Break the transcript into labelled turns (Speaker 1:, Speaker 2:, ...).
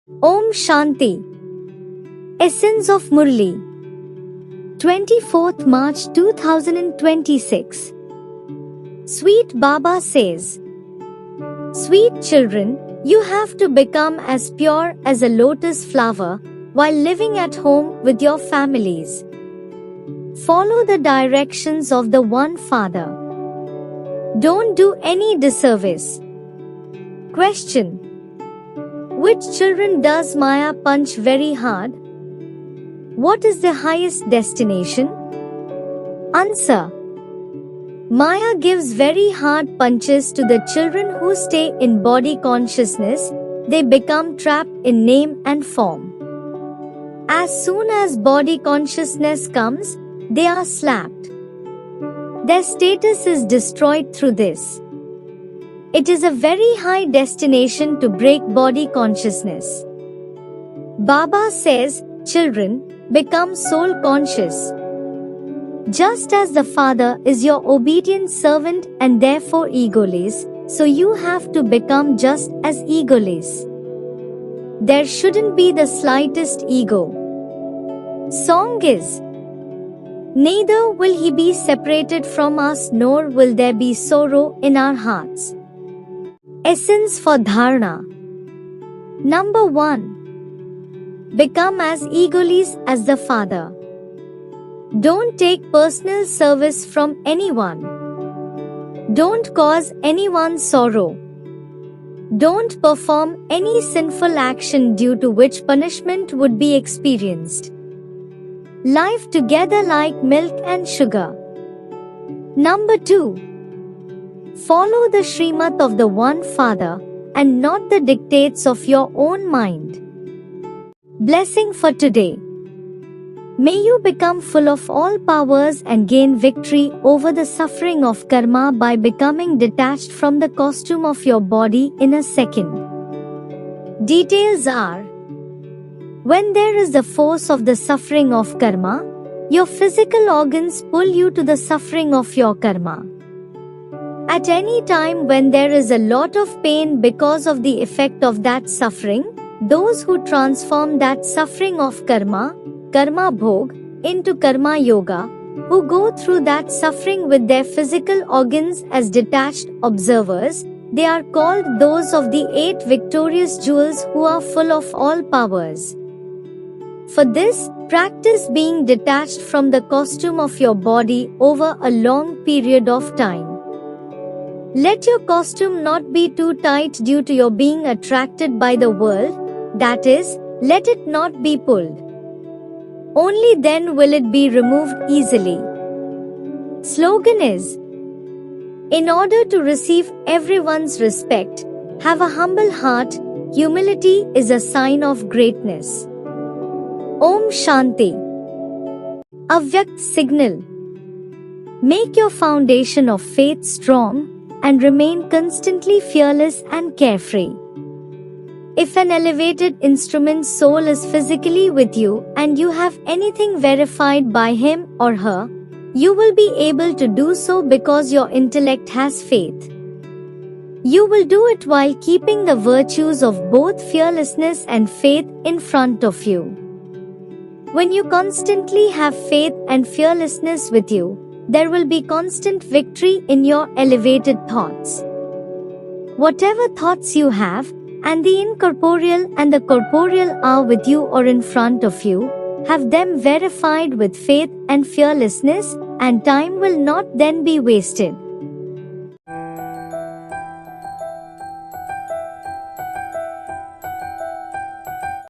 Speaker 1: Om Shanti. Essence of Murli. 24th March 2026. Sweet Baba says, Sweet children, you have to become as pure as a lotus flower while living at home with your families. Follow the directions of the One Father. Don't do any disservice. Question: which children does Maya punch very hard? What is the highest destination? Answer: Maya gives very hard punches to the children who stay in body consciousness. They become trapped in name and form. As soon as body consciousness comes, they are slapped. Their status is destroyed through this. It is a very high destination to break body consciousness. Baba says, children, become soul conscious. Just as the Father is your obedient servant and therefore egoless, so you have to become just as egoless. There shouldn't be the slightest ego. Song is: neither will he be separated from us, nor will there be sorrow in our hearts. Essence for Dharana. Number 1. Become as egoless as the Father. Don't take personal service from anyone. Don't cause anyone sorrow. Don't perform any sinful action due to which punishment would be experienced. Life together like milk and sugar. Number 2. Follow the Srimat of the One Father and not the dictates of your own mind. Blessing for today. May you become full of all powers and gain victory over the suffering of karma by becoming detached from the costume of your body in a second. Details are: when there is the force of the suffering of karma, your physical organs pull you to the suffering of your karma. At any time when there is a lot of pain because of the effect of that suffering, those who transform that suffering of karma bhog, into karma yoga, who go through that suffering with their physical organs as detached observers, they are called those of the 8 victorious jewels who are full of all powers. For this, practice being detached from the costume of your body over a long period of time. Let your costume not be too tight due to your being attracted by the world, that is, let it not be pulled. Only then will it be removed easily. Slogan is: in order to receive everyone's respect, have a humble heart. Humility is a sign of greatness. Om Shanti. Avyakt signal. Make your foundation of faith strong and remain constantly fearless and carefree. If an elevated instrument's soul is physically with you and you have anything verified by him or her, you will be able to do so because your intellect has faith. You will do it while keeping the virtues of both fearlessness and faith in front of you. When you constantly have faith and fearlessness with you, there will be constant victory in your elevated thoughts. Whatever thoughts you have, and the incorporeal and the corporeal are with you or in front of you, have them verified with faith and fearlessness, and time will not then be wasted.